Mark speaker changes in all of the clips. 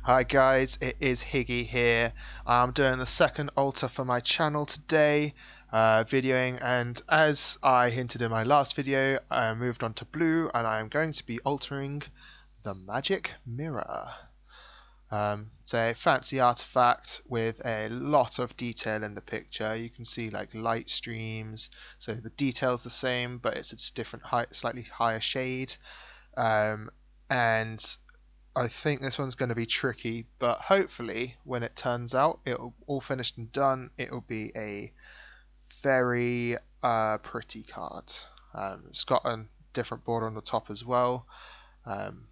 Speaker 1: Hi guys, it is Higgy here. I'm doing the second altar for my channel today, videoing, and as I hinted in my last video, I moved on to blue and I am going to be altering the magic mirror. It's a fancy artifact with a lot of detail in the picture. You can see like light streams, so the detail's the same, but it's a different height, slightly higher shade. And I think this one's going to be tricky, but hopefully when it turns out it'll all finished and done, it'll be a very pretty card. It's got a different border on the top as well. Um,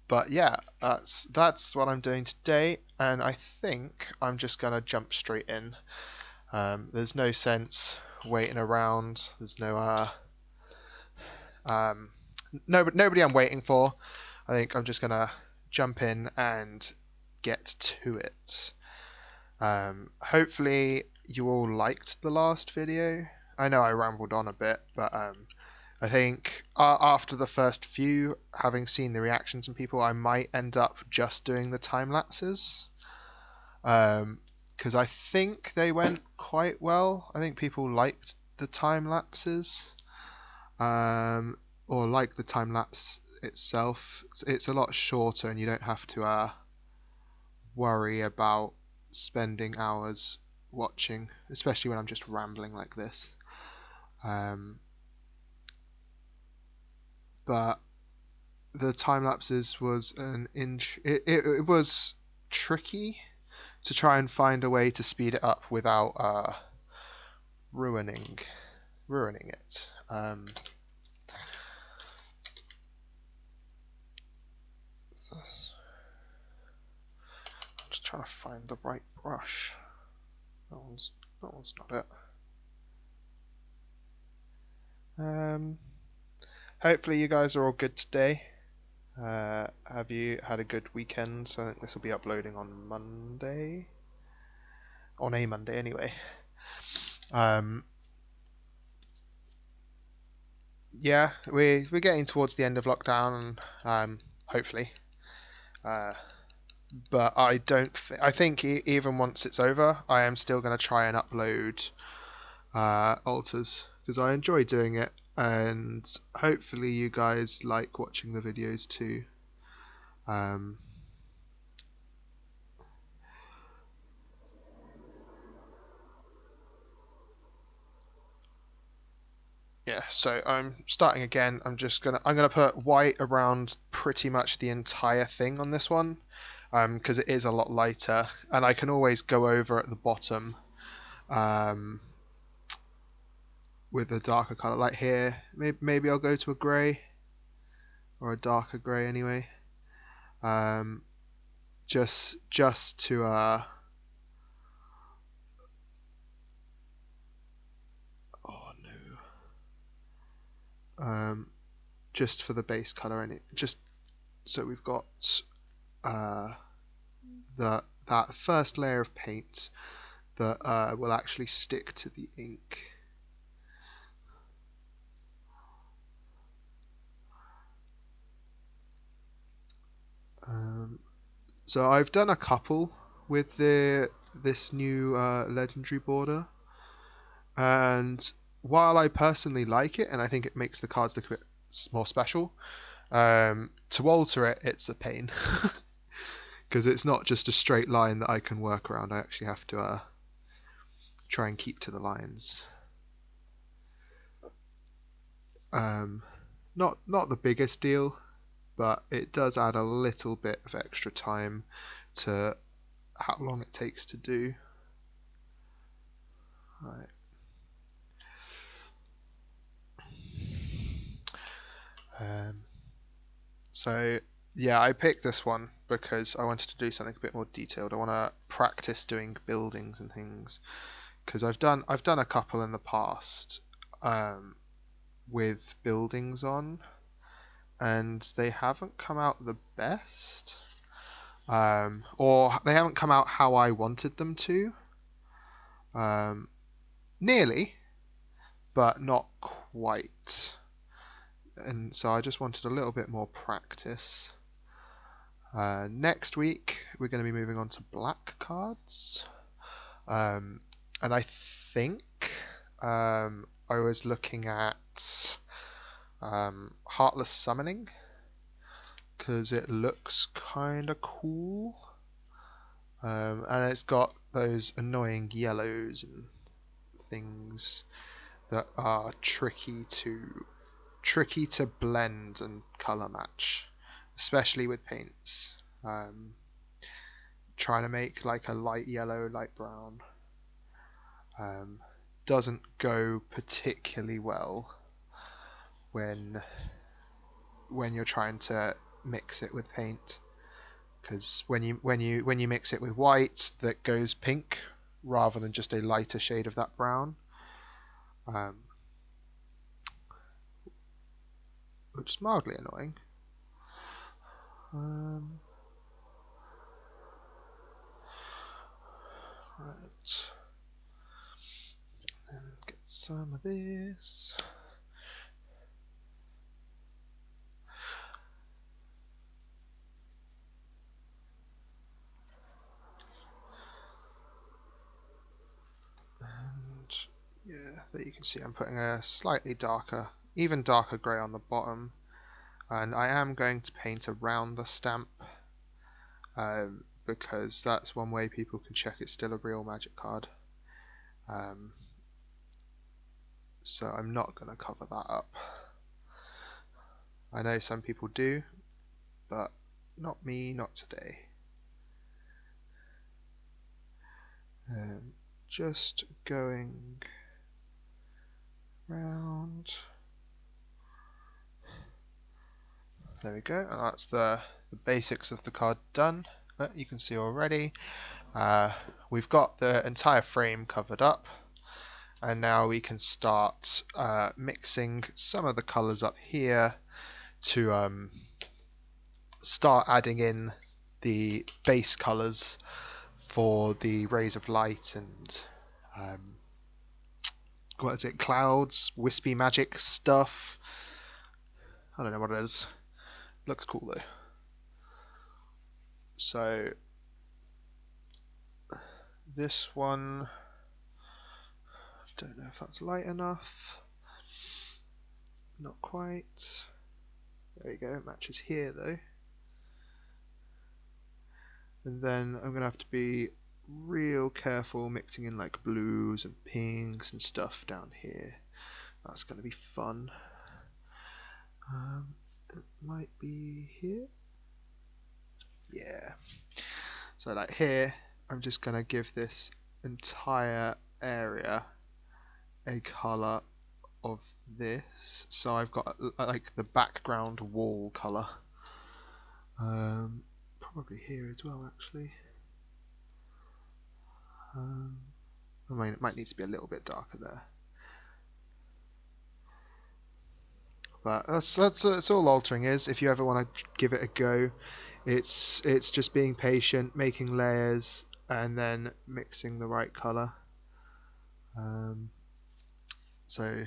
Speaker 1: but yeah, that's what I'm doing today, and I think I'm just going to jump straight in. There's no sense waiting around. There's um, nobody I'm waiting for. I think I'm just gonna jump in and get to it. Hopefully you all liked the last video. I know I rambled on a bit, but I think after the first few, having seen the reactions from people, I might end up just doing the time lapses. Because I think they went quite well. I think people liked the time lapses. Or like the time lapse itself. It's a lot shorter and you don't have to worry about spending hours watching, especially when I'm just rambling like this. But the time lapses was it was tricky to try and find a way to speed it up without ruining it. Just trying to find the right brush. That one's not it. Hopefully you guys are all good today. Have you had a good weekend? So I think this will be uploading on Monday. On a Monday anyway. Yeah, we're getting towards the end of lockdown, hopefully. But I think even once it's over, I am still going to try and upload altars because I enjoy doing it, and hopefully you guys like watching the videos too. Yeah, so I'm starting again. I'm gonna put white around pretty much the entire thing on this one, because it is a lot lighter, and I can always go over at the bottom, with a darker color. Like here, maybe I'll go to a grey or a darker grey anyway. Just to oh no. Just for the base color, and it just so we've got that first layer of paint that will actually stick to the ink. So I've done a couple with this new legendary border, and while I personally like it and I think it makes the cards look a bit more special, to alter it, it's a pain because it's not just a straight line that I can work around. I actually have to try and keep to the lines. Not the biggest deal, but it does add a little bit of extra time to how long it takes to do. Right. So yeah, I picked this one because I wanted to do something a bit more detailed. I want to practice doing buildings and things because I've done a couple in the past with buildings on, and they haven't come out the best, or they haven't come out how I wanted them to. Nearly, but not quite. And so I just wanted a little bit more practice. Next week we're going to be moving on to black cards, and I think I was looking at Heartless Summoning because it looks kind of cool, and it's got those annoying yellows and things that are tricky to blend and color match, especially with paints. Trying to make like a light yellow, light brown doesn't go particularly well when you're trying to mix it with paint, because when you mix it with white, that goes pink rather than just a lighter shade of that brown, which is mildly annoying. Right, then get some of this. And yeah, there you can see I'm putting a slightly darker, even darker grey on the bottom, and I am going to paint around the stamp, because that's one way people can check it's still a real Magic card. So I'm not going to cover that up. I know some people do, but not me, not today. Just going round. There we go, and that's the basics of the card done. But you can see already we've got the entire frame covered up, and now we can start mixing some of the colors up here to start adding in the base colors for the rays of light and what is it, clouds, wispy magic stuff. I don't know what it is. Looks cool though. So this one, don't know if that's light enough. Not quite. There we go, it matches here though. And then I'm gonna have to be real careful mixing in like blues and pinks and stuff down here. That's gonna be fun. It might be here. Yeah. So like here, I'm just gonna give this entire area a color of this. So I've got like the background wall color. Probably here as well, actually. I mean, it might need to be a little bit darker there. But that's all altering is. If you ever want to give it a go, it's just being patient, making layers, and then mixing the right color. So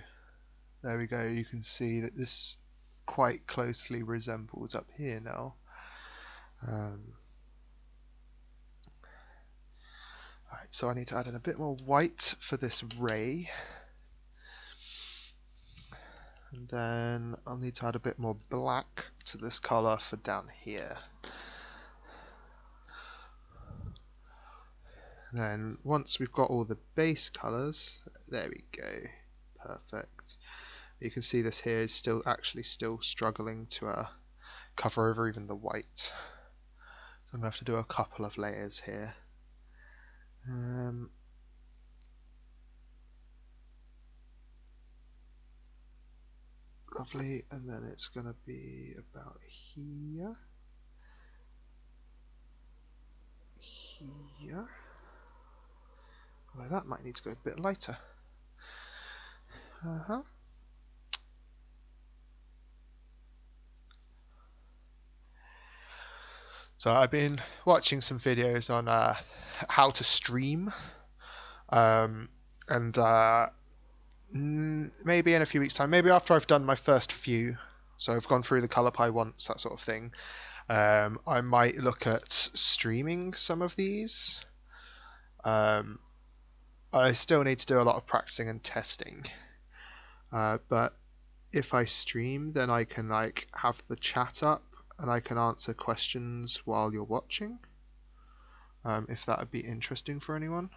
Speaker 1: there we go. You can see that this quite closely resembles up here now. Alright, so I need to add in a bit more white for this ray. And then I'll need to add a bit more black to this color for down here. Then once we've got all the base colors, there we go, perfect. You can see this here is still struggling to cover over even the white. So I'm going to have to do a couple of layers here. Lovely, and then it's going to be about here. Here. Although that might need to go a bit lighter. So I've been watching some videos on how to stream, and maybe in a few weeks time, maybe after I've done my first few, so I've gone through the ColourPie once, that sort of thing, I might look at streaming some of these. Um, I still need to do a lot of practicing and testing. But if I stream, then I can like have the chat up and I can answer questions while you're watching. If that would be interesting for anyone.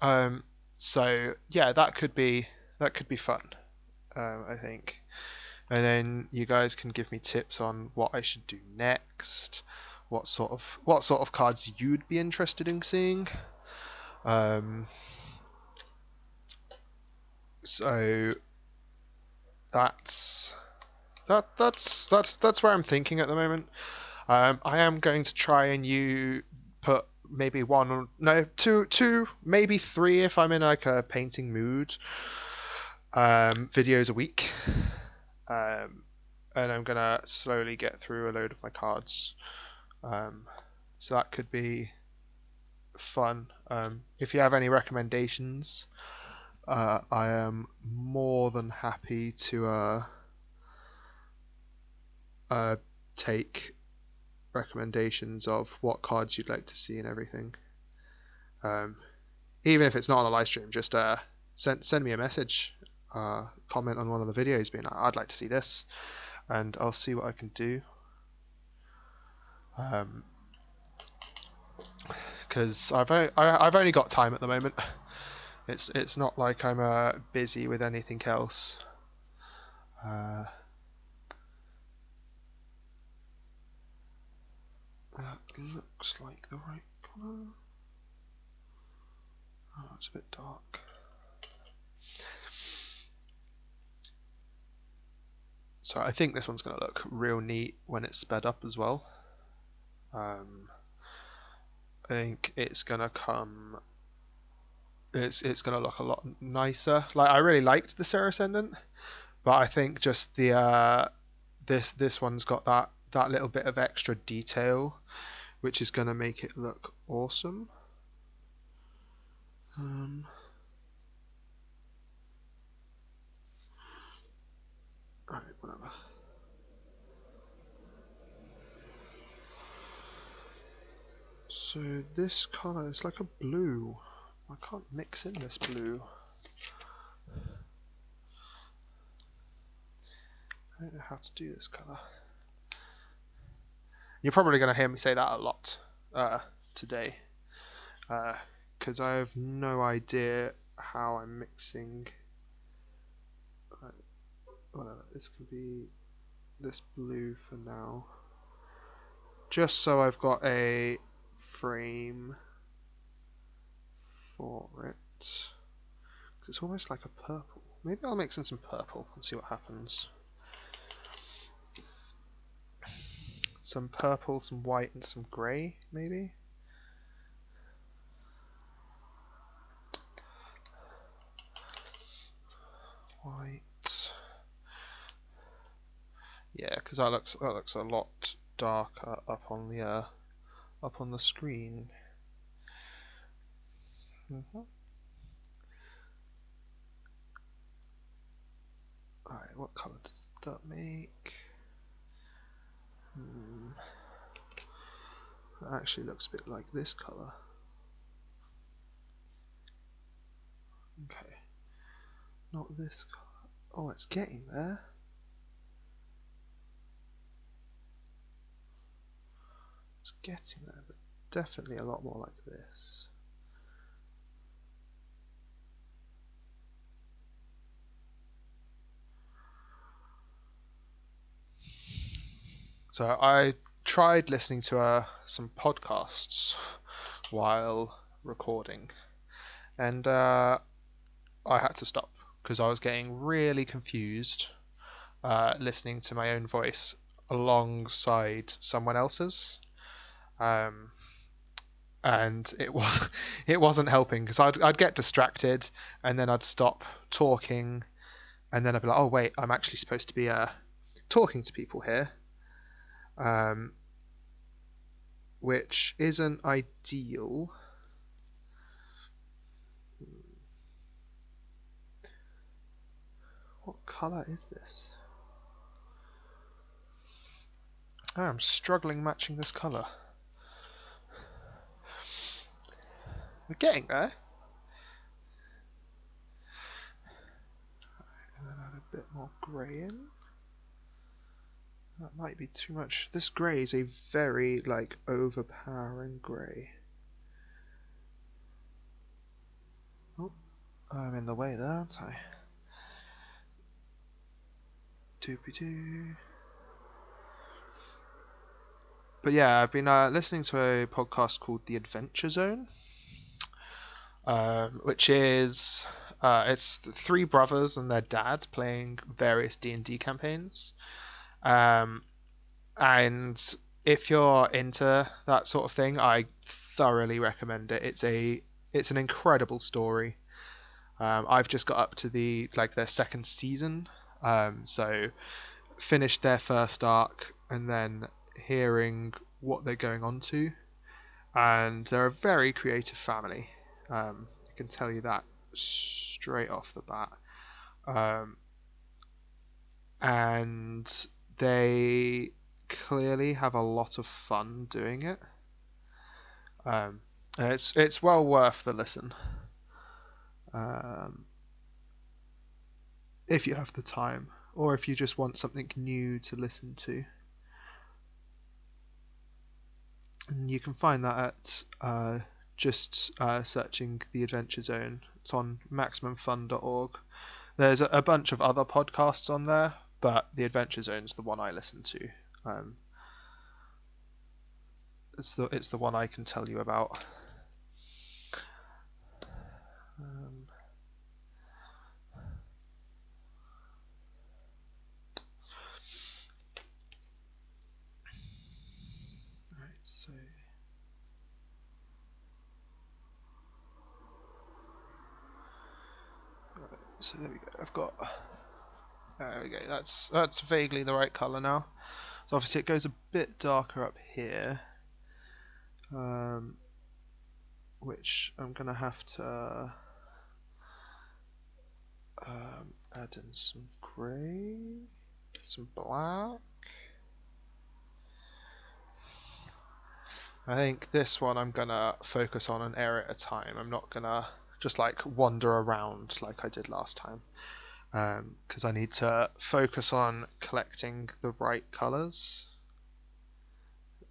Speaker 1: Um, so yeah, that could be fun. I think. And then you guys can give me tips on what I should do next, what sort of cards you'd be interested in seeing. So that's that's where I'm thinking at the moment. I am going to try and put maybe one, no, two, maybe three if I'm in like a painting mood. Videos a week. And I'm gonna slowly get through a load of my cards. So that could be fun. If you have any recommendations, I am more than happy to take recommendations of what cards you'd like to see and everything. Even if it's not on a live stream, just send me a message, comment on one of the videos, being like, I'd like to see this, and I'll see what I can do. Because I've only got time at the moment. It's not like I'm busy with anything else. That looks like the right colour. Oh, it's a bit dark. So I think this one's going to look real neat when it's sped up as well. I think it's going to come. It's going to look a lot nicer. Like, I really liked the Serra Ascendant, but I think just the this one's got that little bit of extra detail, which is going to make it look awesome. Alright, whatever. So this colour is like a blue. I can't mix in this blue. I don't know how to do this colour. You're probably going to hear me say that a lot today, because I have no idea how I'm mixing. Whatever, this can be this blue for now, just so I've got a frame for it. Because it's almost like a purple. Maybe I'll mix in some purple and see what happens. Some purple, some white, and some grey, maybe? White. Yeah, because that looks a lot darker up on the screen. Alright, what colour does that make? It actually looks a bit like this colour. Okay. Not this colour. Oh, it's getting there. It's getting there, but definitely a lot more like this. So I tried listening to some podcasts while recording, and I had to stop because I was getting really confused listening to my own voice alongside someone else's, and it wasn't helping because I'd get distracted and then I'd stop talking, and then I'd be like, oh wait, I'm actually supposed to be talking to people here. Which isn't ideal. What colour is this? Oh, I'm struggling matching this colour. We're getting there. And then add a bit more grey in. That might be too much. This grey is a very, like, overpowering grey. Oh, I'm in the way there, aren't I? Doopy-doo. But yeah, I've been listening to a podcast called The Adventure Zone, which is it's three brothers and their dad playing various D&D campaigns. And if you're into that sort of thing, I thoroughly recommend it. It's an incredible story. I've just got up to their second season, so finished their first arc, and then hearing what they're going on to, and they're a very creative family. I can tell you that straight off the bat. And they clearly have a lot of fun doing it. And it's well worth the listen. If you have the time, or if you just want something new to listen to. And you can find that at just searching The Adventure Zone. It's on MaximumFun.org. There's a bunch of other podcasts on there, but The Adventure Zone's the one I listen to. It's the one I can tell you about. So there we go. There we go. That's vaguely the right colour now. So obviously it goes a bit darker up here, which I'm gonna have to add in some grey, some black. I think this one I'm gonna focus on an area at a time. I'm not gonna just like wander around like I did last time, because I need to focus on collecting the right colours.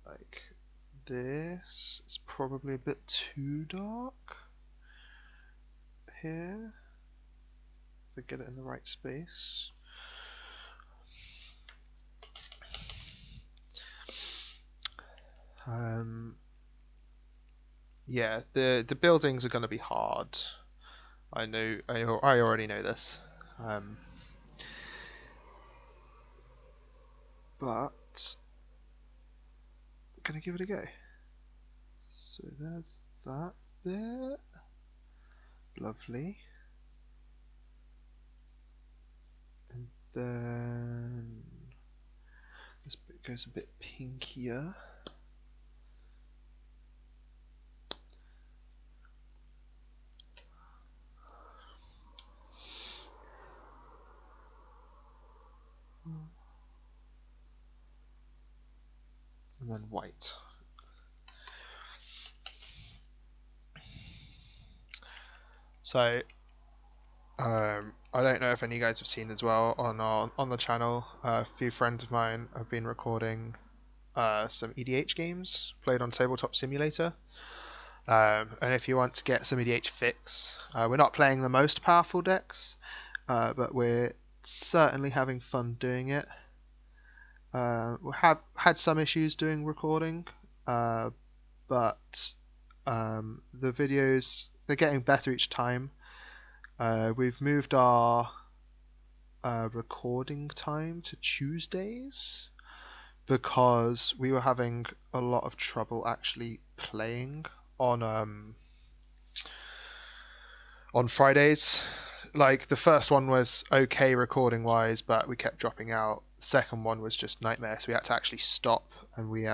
Speaker 1: Like this is probably a bit too dark here. To get it in the right space. Yeah, the buildings are going to be hard. I know. I already know this. But I'm gonna give it a go. So there's that bit. Lovely. And then this bit goes a bit pinkier. And then white. So I don't know if any of you guys have seen as well on the channel. A few friends of mine have been recording some EDH games played on Tabletop Simulator. And if you want to get some EDH fix, we're not playing the most powerful decks, but we're certainly having fun doing it. We have had some issues doing recording, but the videos, they're getting better each time. We've moved our recording time to Tuesdays because we were having a lot of trouble actually playing on Fridays. Like the first one was okay recording wise, but we kept dropping out. The second one was just nightmare, so we had to actually stop, and we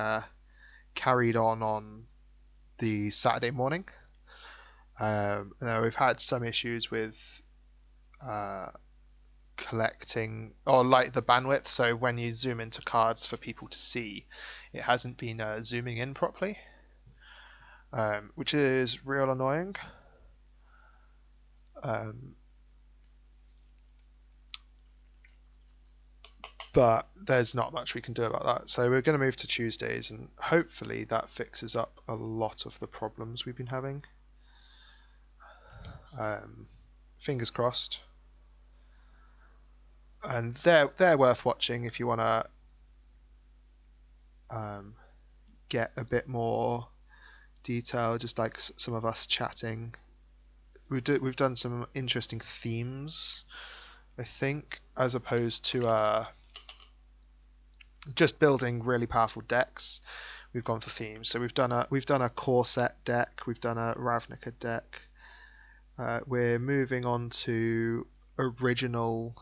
Speaker 1: carried on the Saturday morning. We've had some issues with collecting or like the bandwidth, so when you zoom into cards for people to see, it hasn't been zooming in properly, which is real annoying. But there's not much we can do about that, so we're going to move to Tuesdays, and hopefully that fixes up a lot of the problems we've been having. Fingers crossed. And they're worth watching if you want to get a bit more detail, just like some of us chatting. We've done some interesting themes, I think, as opposed to just building really powerful decks. We've gone for themes. So we've done a core set deck, we've done a Ravnica deck. We're moving on to original,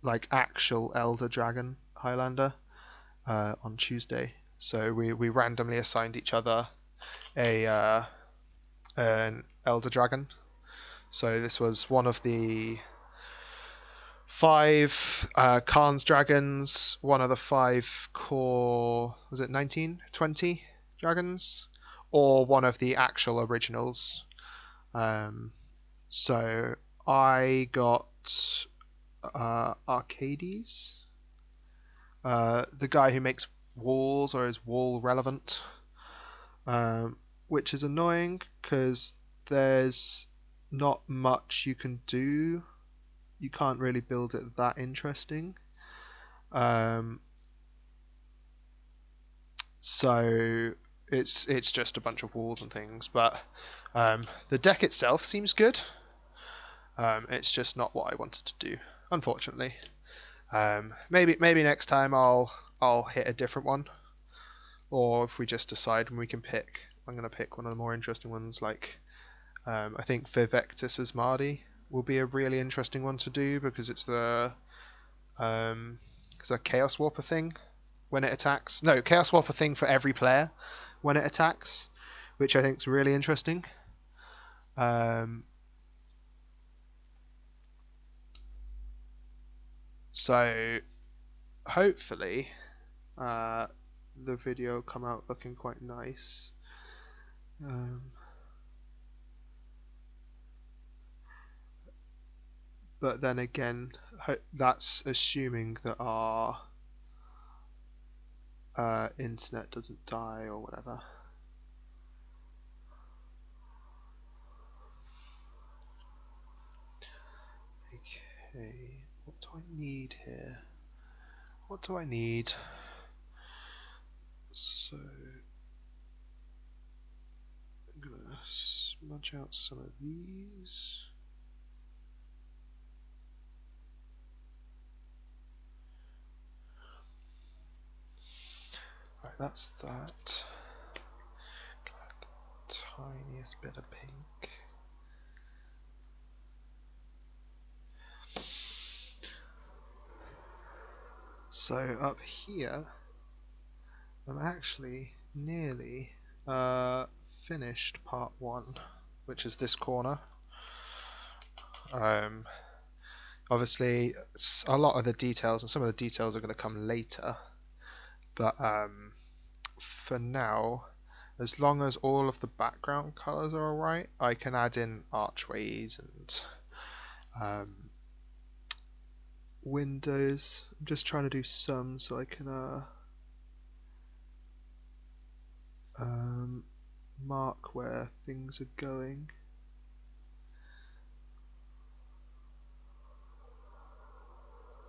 Speaker 1: like actual Elder Dragon Highlander on Tuesday. So we randomly assigned each other an Elder Dragon. So this was one of the 5 Khan's dragons, one of the 5 core, was it 19, 20 dragons, or one of the actual originals. So I got Arcades, the guy who makes walls or is wall relevant, which is annoying because there's not much you can do. You can't really build it that interesting. So it's just a bunch of walls and things, but the deck itself seems good. It's just not what I wanted to do, unfortunately. Maybe next time I'll hit a different one, or if we just decide when we can pick, I'm gonna pick one of the more interesting ones. Like I think Vivectus Asmadi will be a really interesting one to do because it's a Chaos Warper thing when it attacks. No, Chaos Warper thing for every player when it attacks, which I think is really interesting. So hopefully the video will come out looking quite nice. But then again, that's assuming that our internet doesn't die or whatever. Okay, what do I need here? What do I need? So I'm gonna smudge out some of these. Right, that's that. Tiniest bit of pink. So up here, I'm actually nearly finished part 1, which is this corner. Obviously, a lot of the details, and some of the details are going to come later, but for now, as long as all of the background colors are alright, I can add in archways and windows. I'm just trying to do some so I can mark where things are going.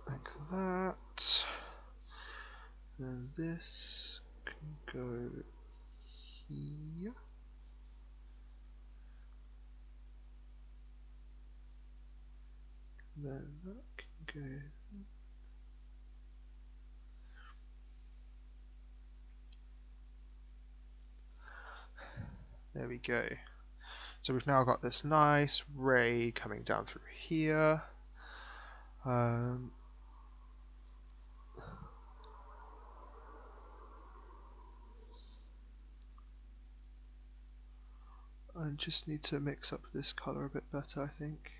Speaker 1: Like that. And this can go here. And then that can go. There we go. So we've now got this nice ray coming down through here. I just need to mix up this color a bit better, I think.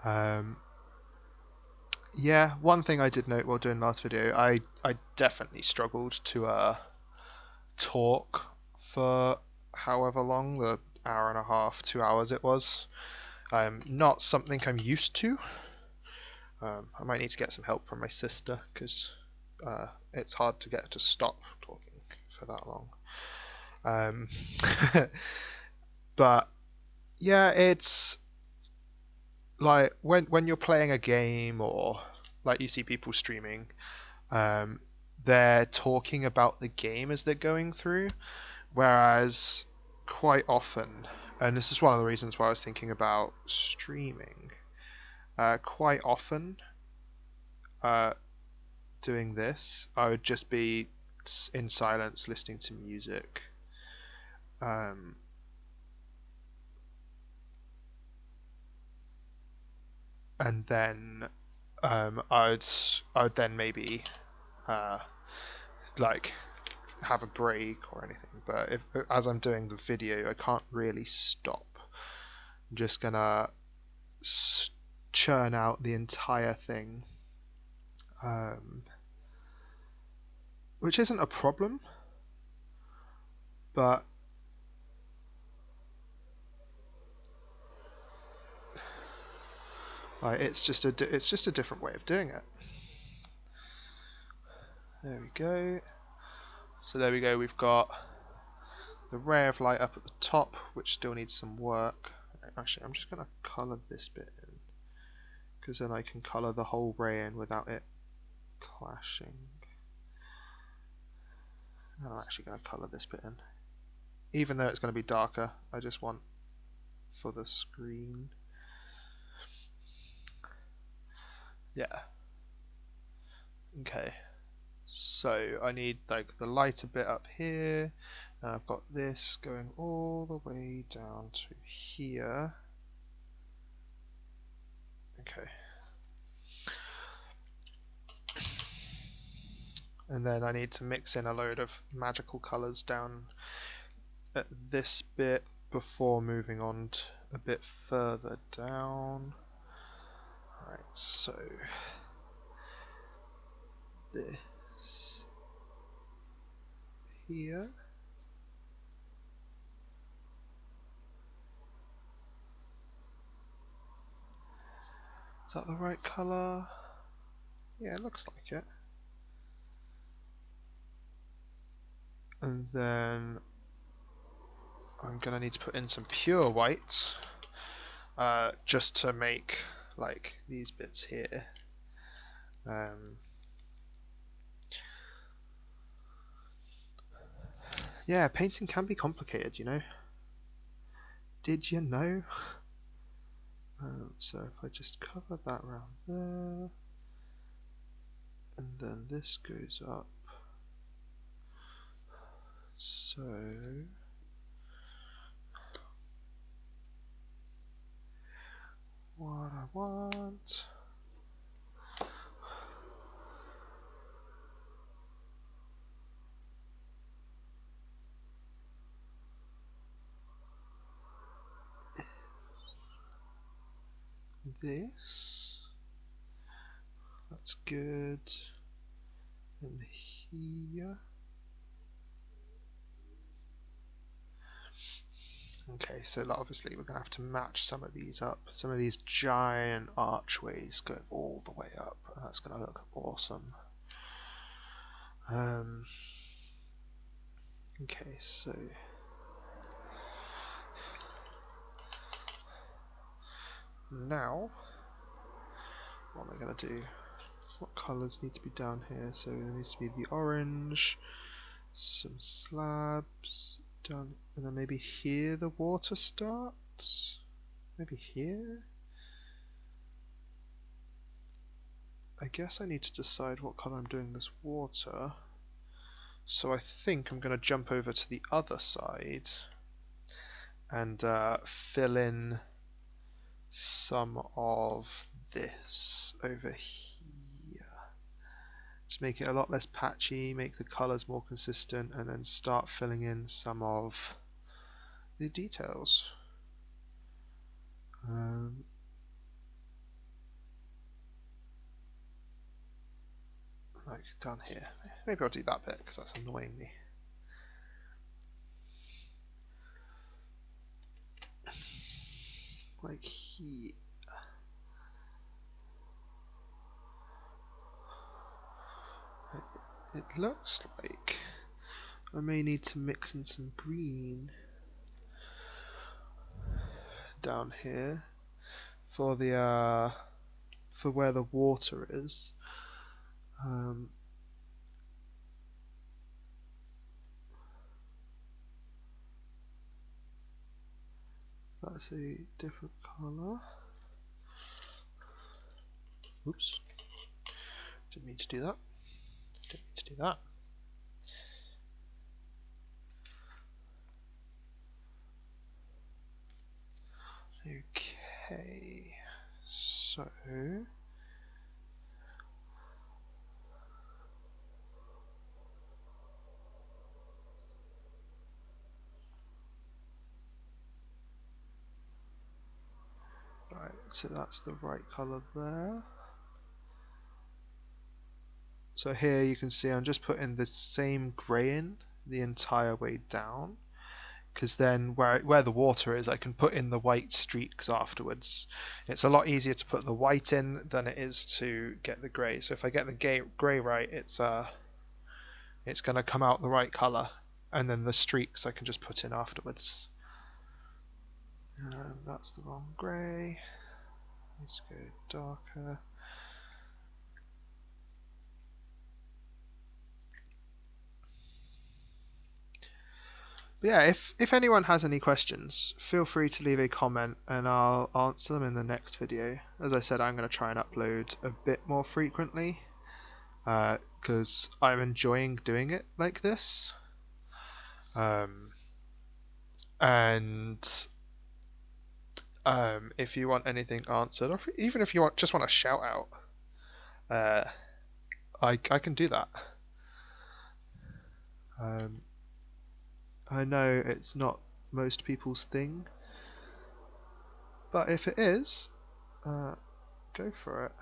Speaker 1: Um, yeah, one thing I did note while doing last video, I definitely struggled to talk for however long, the hour and a half, 2 hours it was. Not something I'm used to. I might need to get some help from my sister because it's hard to get her to stop talking for that long. But yeah, it's like when you're playing a game or like you see people streaming, they're talking about the game as they're going through, whereas quite often, and this is one of the reasons why I was thinking about streaming, quite often doing this, I would just be in silence listening to music. Um, and then I'd then maybe uh, like have a break or anything. But if as I'm doing the video, I can't really stop. I'm just gonna churn out the entire thing, which isn't a problem, but it's just a different way of doing it. There we go. So there we go. We've got the ray of light up at the top, which still needs some work. Actually, I'm just going to colour this bit in, because then I can colour the whole ray in without it clashing. And I'm actually going to colour this bit in. Even though it's going to be darker, I just want for the screen. Yeah. Okay. So I need like the lighter bit up here. I've got this going all the way down to here. Okay. And then I need to mix in a load of magical colours down at this bit before moving on to a bit further down. Right, so this here. Is that the right colour? Yeah, it looks like it. And then I'm gonna need to put in some pure white, just to make like these bits here. Yeah, painting can be complicated, you know. Did you know? So if I just cover that around there, and then this goes up. So what I want this. That's good. And here. Okay, so obviously we're going to have to match some of these up. Some of these giant archways go all the way up. That's going to look awesome. Okay, so now what am I going to do? What colours need to be down here? So there needs to be the orange, some slabs down, and then maybe here the water starts? Maybe here? I guess I need to decide what colour I'm doing this water. So I think I'm going to jump over to the other side and fill in some of this over here. Just make it a lot less patchy, make the colours more consistent, and then start filling in some of the details. like down here. Maybe I'll do that bit because that's annoying me. Like here. It looks like I may need to mix in some green down here for the for where the water is. That's a different color. Oops. Didn't mean to do that. Didn't mean to do that. Okay. So right, so that's the right color there. So here you can see I'm just putting the same grey in the entire way down, because then where the water is I can put in the white streaks afterwards. It's a lot easier to put the white in than it is to get the grey. So if I get the grey right, it's going to come out the right color, and then the streaks I can just put in afterwards. That's the wrong grey. Let's go darker. But yeah, if anyone has any questions, feel free to leave a comment and I'll answer them in the next video. As I said, I'm going to try and upload a bit more frequently because I'm enjoying doing it like this. If you want anything answered, or even if you just want a shout out, I can do that. I know it's not most people's thing, but if it is, go for it.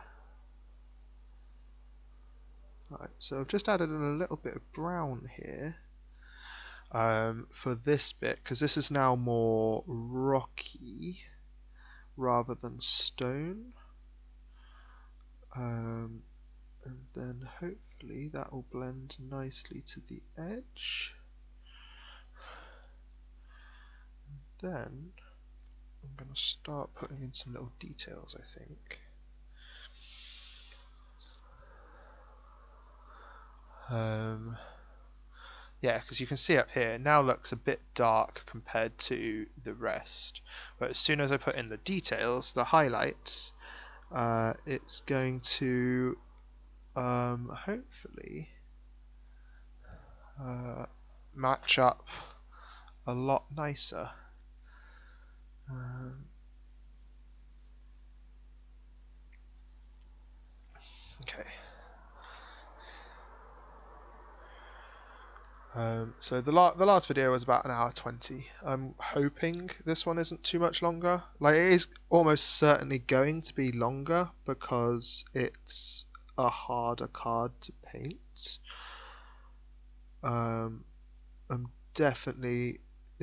Speaker 1: Right, so I've just added in a little bit of brown here for this bit, because this is now more rocky rather than stone. And then hopefully that will blend nicely to the edge. Then I'm going to start putting in some little details, I think. Yeah, because you can see up here, it now looks a bit dark compared to the rest. But as soon as I put in the details, the highlights, it's going to hopefully match up a lot nicer. Okay. So the last video was about 1:20. I'm hoping this one isn't too much longer. Like, it is almost certainly going to be longer because it's a harder card to paint.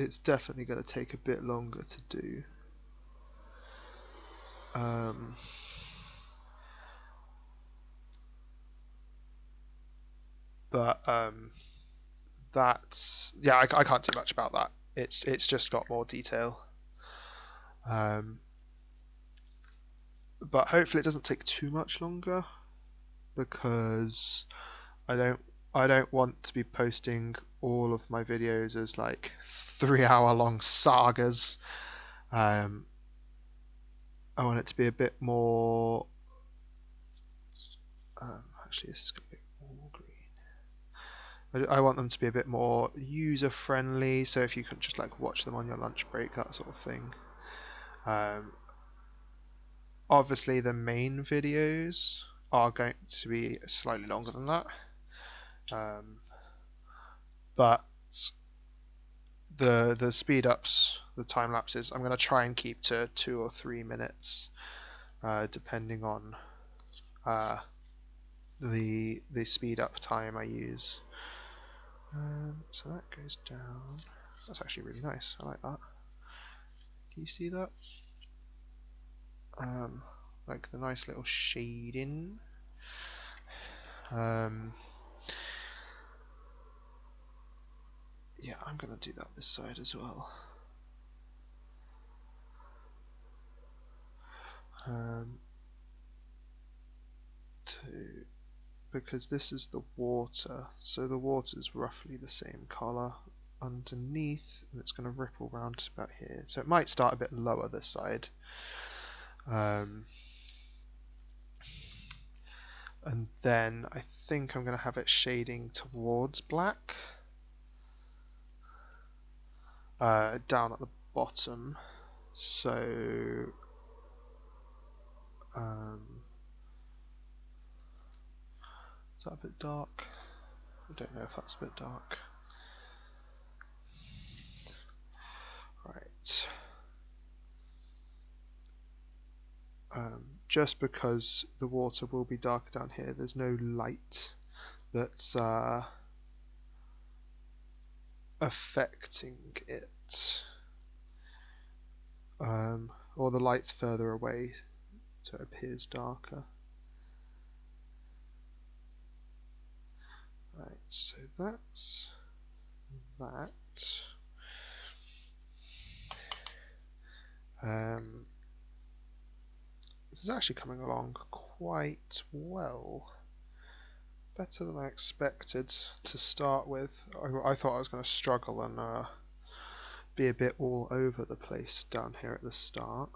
Speaker 1: It's definitely going to take a bit longer to do. But that's, yeah, I can't do much about that. It's just got more detail. But hopefully it doesn't take too much longer, because I don't want to be posting all of my videos as like 3-hour long sagas. I want it to be a bit more. Actually, this is going to be all green. I want them to be a bit more user friendly, so if you could just like watch them on your lunch break, that sort of thing. Obviously the main videos are going to be slightly longer than that, but the speed ups, the time lapses, I'm going to try and keep to 2 or 3 minutes, depending on the speed up time I use. So that goes down. That's actually really nice. I like that. Can you see that? Like the nice little shading. Yeah, I'm gonna do that this side as well. Because this is the water, so the water is roughly the same colour underneath, and it's going to ripple around to about here. So it might start a bit lower this side. And then I think I'm going to have it shading towards black, down at the bottom. So is that a bit dark? I don't know if that's a bit dark. Right. Just because the water will be darker down here, there's no light that's affecting it, or the light's further away, so it appears darker. Right, so that's that. This is actually coming along quite well. Better than I expected to start with. I thought I was going to struggle and be a bit all over the place down here at the start.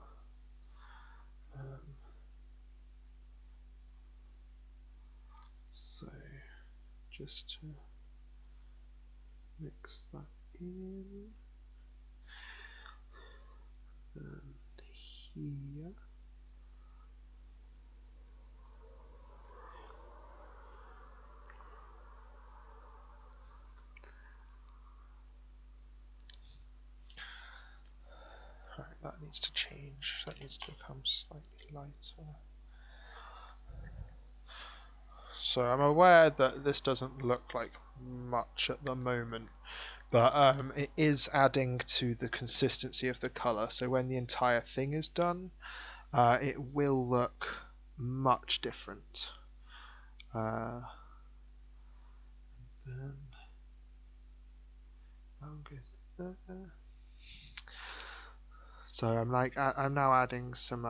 Speaker 1: So just to mix that in, and here. Right, that needs to change. That needs to become slightly lighter. So I'm aware that this doesn't look like much at the moment, but it is adding to the consistency of the colour. So when the entire thing is done, it will look much different. Then that one goes there. So I'm now adding some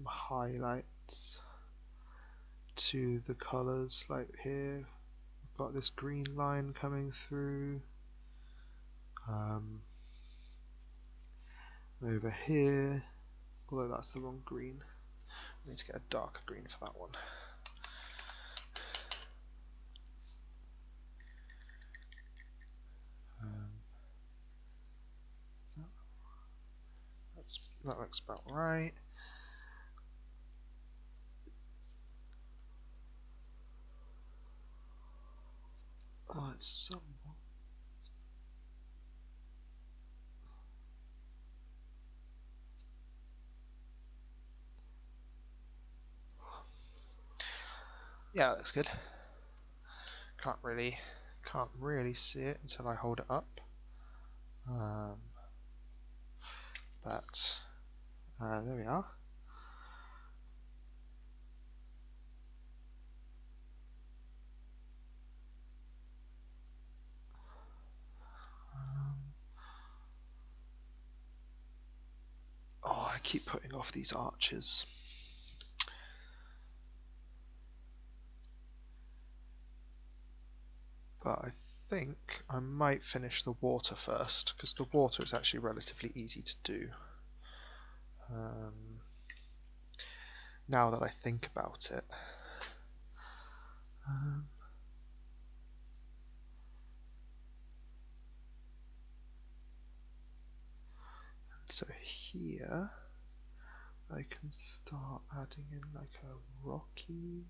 Speaker 1: highlights to the colours. Like here, we've got this green line coming through. Over here, although that's the wrong green, I need to get a darker green for that one. That looks about right. Oh, it's somewhat. Yeah, that looks good. Can't really see it until I hold it up. But there we are. Oh, I keep putting off these arches. But I think I might finish the water first, because the water is actually relatively easy to do. Now that I think about it. So here I can start adding in like a rocky.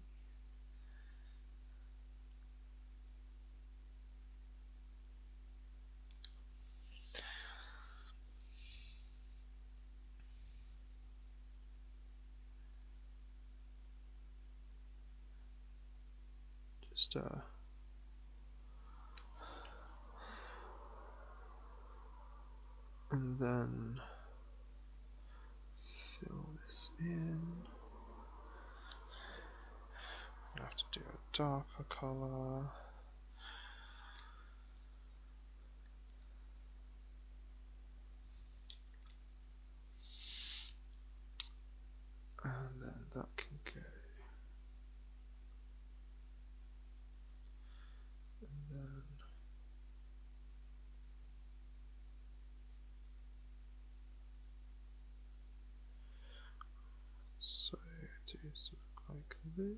Speaker 1: Just and then fill this in. I have to do a darker colour. And then that can go. And then so do something like this.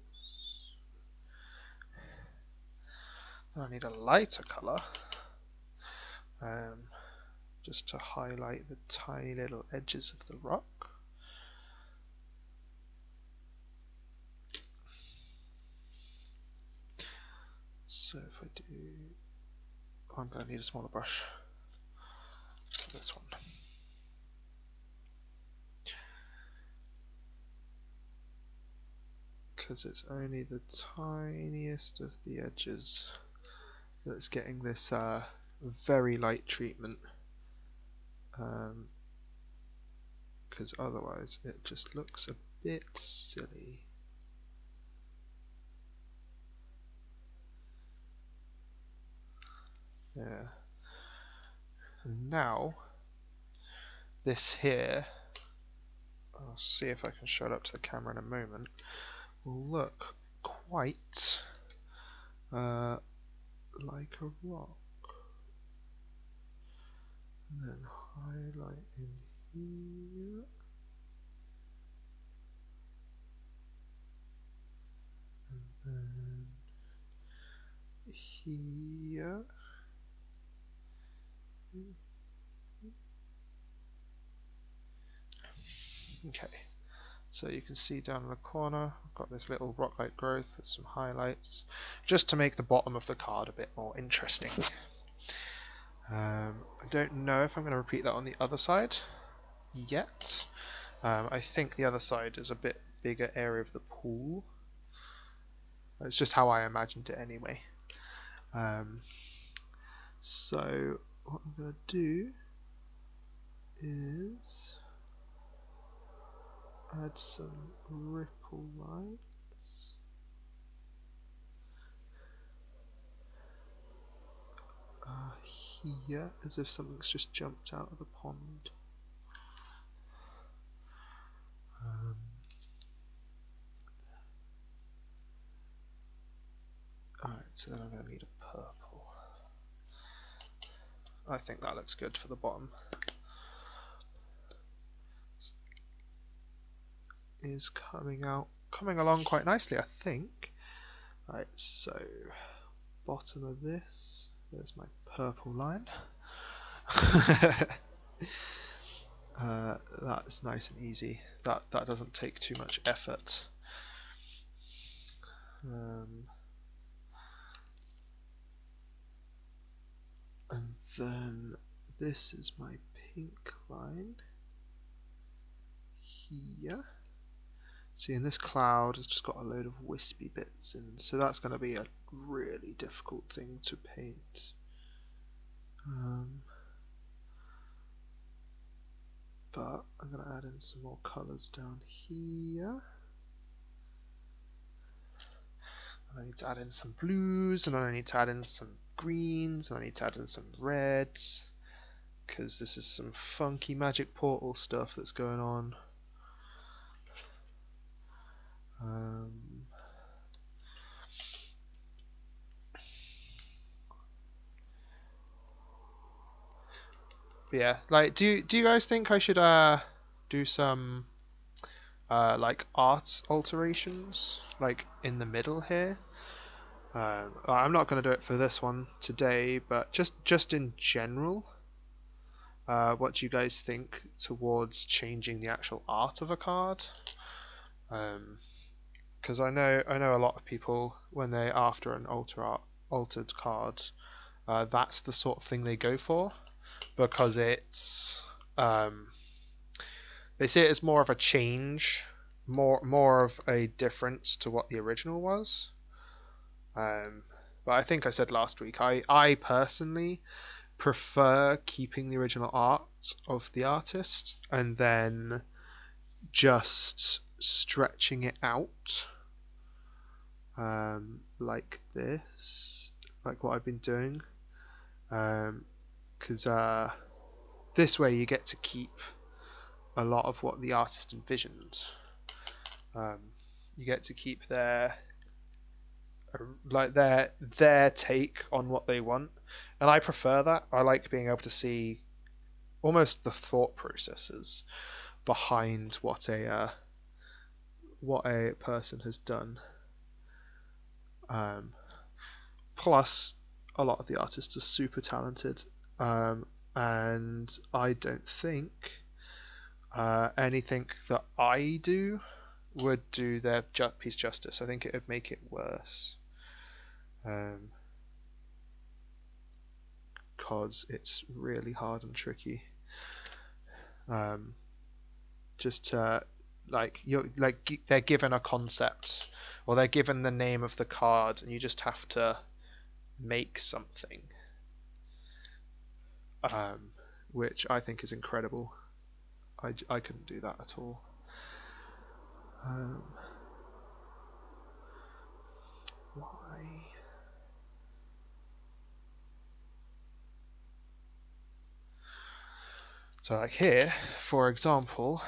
Speaker 1: I need a lighter colour, just to highlight the tiny little edges of the rock. So if I do, I'm going to need a smaller brush for this one. Because it's only the tiniest of the edges that's getting this very light treatment, because otherwise it just looks a bit silly. Yeah. And now this here, I'll see if I can show it up to the camera in a moment, will look quite like a rock. And then highlight in here. And then here. Okay, so you can see down in the corner I've got this little rock-like growth with some highlights, just to make the bottom of the card a bit more interesting. I don't know if I'm going to repeat that on the other side yet. I think the other side is a bit bigger area of the pool. It's just how I imagined it anyway. So what I'm going to do is add some ripple lines. Here, as if something's just jumped out of the pond. Alright, so then I'm going to need a purple. I think that looks good for the bottom. Is coming along quite nicely, I think. Right, so bottom of this, there's my purple line. That's nice and easy. That doesn't take too much effort. And then this is my pink line here. See, in this cloud it's just got a load of wispy bits in, so that's going to be a really difficult thing to paint. But I'm going to add in some more colours down here. And I need to add in some blues, and I need to add in some greens, and I need to add in some reds, because this is some funky magic portal stuff that's going on. But yeah, like, do you guys think I should do some like art alterations like in the middle here? I'm not going to do it for this one today, but just in general, what do you guys think towards changing the actual art of a card? Because I know a lot of people, when they after an altered card, that's the sort of thing they go for, because it's they see it as more of a change, more of a difference to what the original was. But I think I said last week, I personally prefer keeping the original art of the artist and then just stretching it out, like this, like what I've been doing, because this way you get to keep a lot of what the artist envisioned. You get to keep their take on what they want, and I prefer that. I like being able to see almost the thought processes behind what a person has done. Plus, a lot of the artists are super talented, and I don't think anything that I do would do their piece justice. I think it would make it worse, because it's really hard and tricky. Just to they're given a concept, or they're given the name of the card, and you just have to make something, which I think is incredible. I couldn't do that at all. Why? So like here, for example,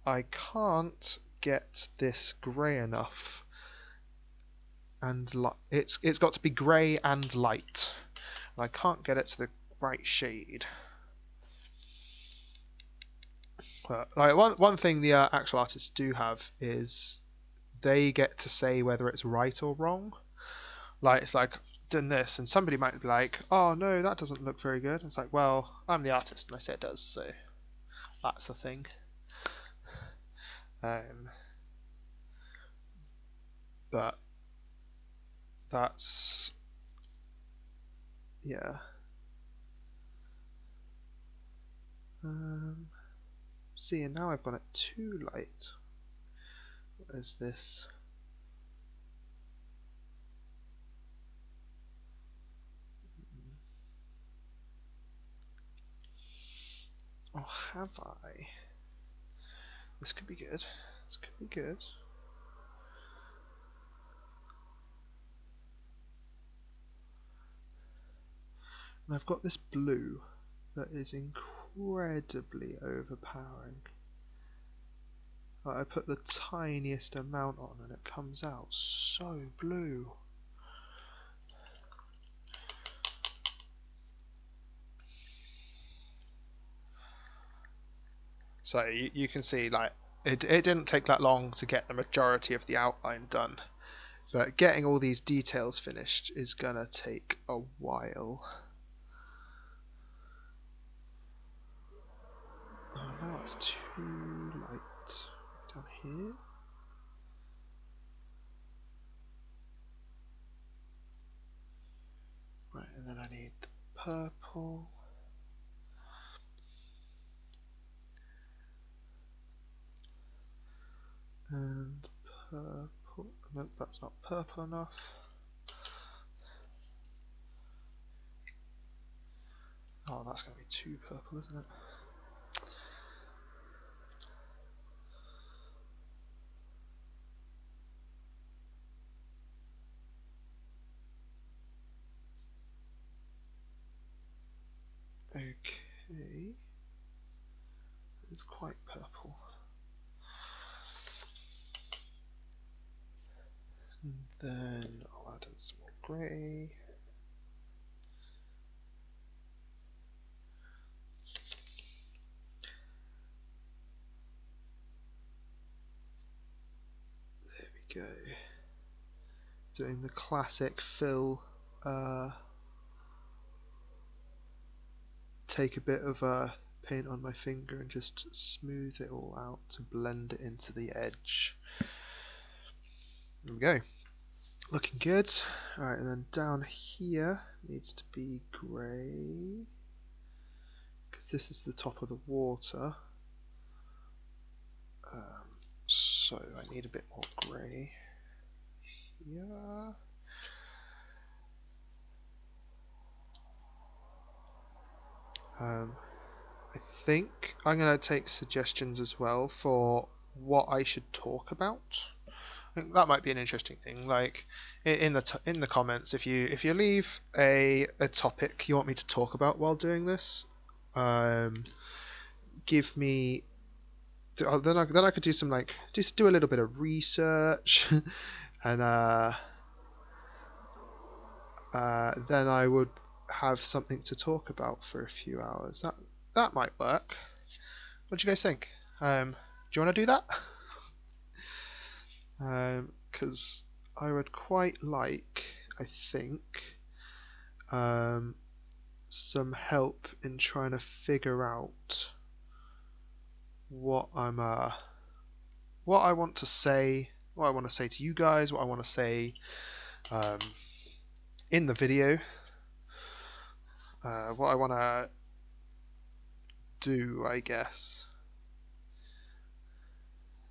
Speaker 1: I can't get this grey enough, and it's got to be grey and light, and I can't get it to the right shade. Like one thing the actual artists do have is they get to say whether it's right or wrong. Like it's like done this, and somebody might be like, "Oh no, that doesn't look very good." And it's like, "Well, I'm the artist, and I say it does, so that's the thing." But that's yeah. See, and now I've got it too light. What is this? Oh, have I? This could be good. This could be good. And I've got this blue that is incredibly overpowering. Like I put the tiniest amount on and it comes out so blue. So you can see, like, it didn't take that long to get the majority of the outline done, but getting all these details finished is gonna take a while. Oh, now it's too light down here. Right, and then I need the purple. And purple. Nope, that's not purple enough. Oh, that's going to be too purple, isn't it? Okay. It's quite purple. And then I'll add in some more grey. There we go. Doing the classic fill. Take a bit of paint on my finger and just smooth it all out to blend it into the edge. There we go. Looking good. Alright, and then down here needs to be grey, because this is the top of the water. So I need a bit more grey here. Um, I think I'm going to take suggestions as well for what I should talk about. I think that might be an interesting thing. Like in the comments, if you leave a topic you want me to talk about while doing this, give me. Then I could do some like just do a little bit of research, and then I would have something to talk about for a few hours. That might work. What do you guys think? Do you want to do that? Because I would quite like, I think, some help in trying to figure out what what I want to say, what I want to say to you guys, what I want to say in the video, what I want to do, I guess.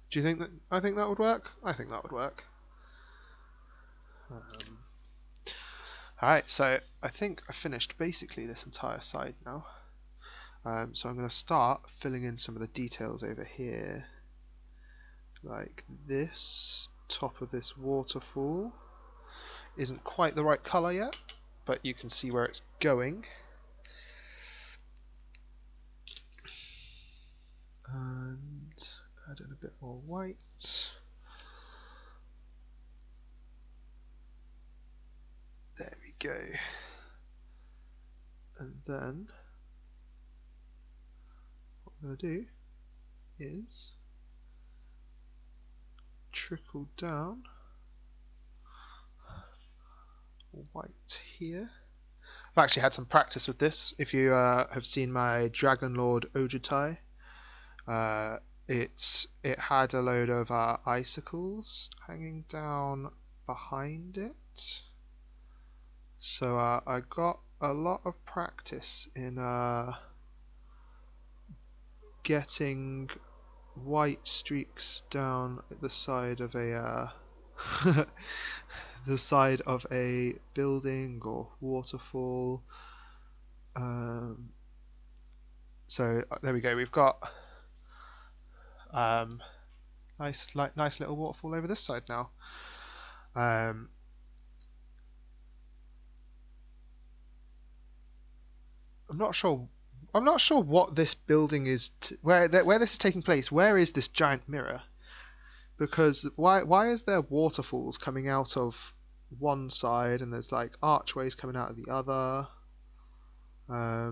Speaker 1: Do you think that? I think that would work. I think that would work. Alright, so I think I finished basically this entire side now. So I'm going to start filling in some of the details over here. Like this top of this waterfall isn't quite the right colour yet, but you can see where it's going. And add in a bit more white. There we go. And then what I'm going to do is trickle down white here. I've actually had some practice with this. If you have seen my Dragon Lord Ojutai, it had a load of icicles hanging down behind it. So I got a lot of practice in getting white streaks down the side of a the side of a building or waterfall. So there we go. We've got nice little waterfall over this side now. I'm not sure. I'm not sure what this building is. Where this is taking place. Where is this giant mirror? Because why is there waterfalls coming out of one side and there's like archways coming out of the other? I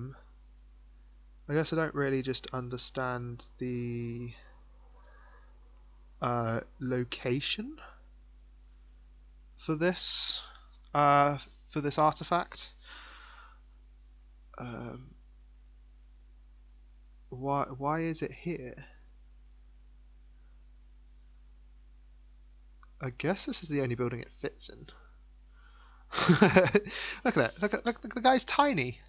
Speaker 1: guess I don't really just understand the location for this artifact. Why is it here? I guess this is the only building it fits in. Look at that! Look, the guy's tiny.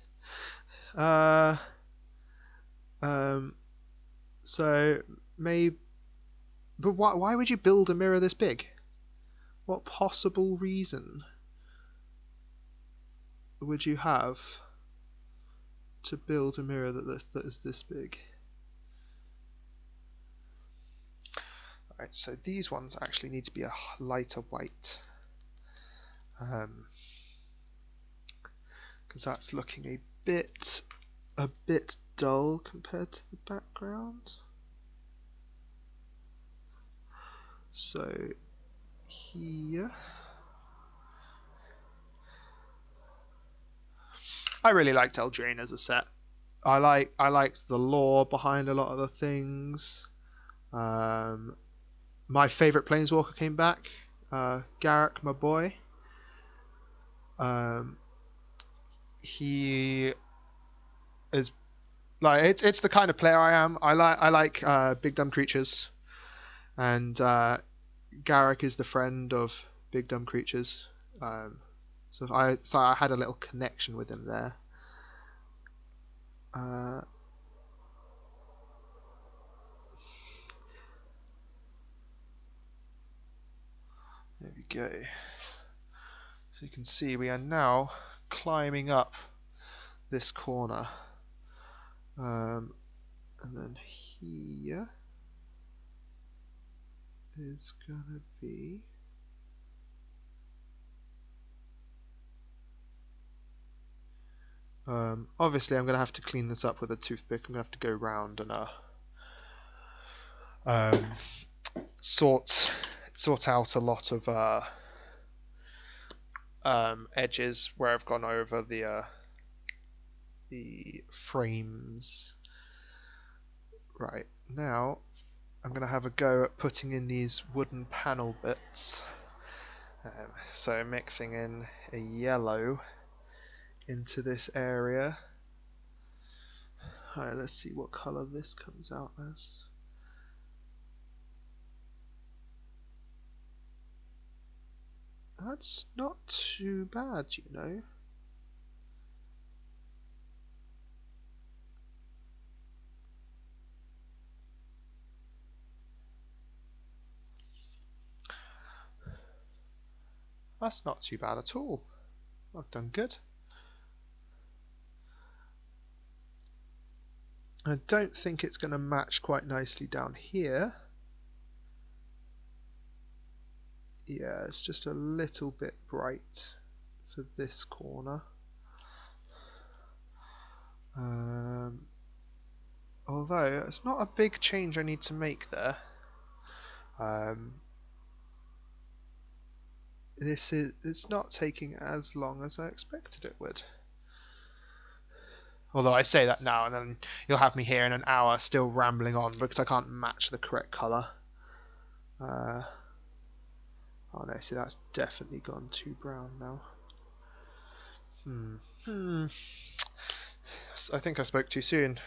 Speaker 1: So maybe, but why would you build a mirror this big? What possible reason would you have to build a mirror that is this big? Alright, so these ones actually need to be a lighter white. Because that's looking a bit dull compared to the background. So here, I really liked Eldraine as a set. I liked the lore behind a lot of the things. My favourite Planeswalker came back, Garruk, my boy. He is like it's the kind of player I am. I like big dumb creatures, and Garruk is the friend of big dumb creatures. So I had a little connection with him there. There we go. So you can see we are now climbing up this corner. And then here is gonna be obviously I'm gonna have to clean this up with a toothpick. I'm gonna have to go round and um, sort out a lot of edges where I've gone over the frames. Right, now I'm going to have a go at putting in these wooden panel bits. So mixing in a yellow into this area. Alright, let's see what colour this comes out as. That's not too bad, you know. That's not too bad at all. I've done good. I don't think it's going to match quite nicely down here. Yeah, it's just a little bit bright for this corner. Although it's not a big change I need to make there. It's not taking as long as I expected it would. Although I say that now and then you'll have me here in an hour still rambling on because I can't match the correct colour. Oh no, see that's definitely gone too brown now. I think I spoke too soon.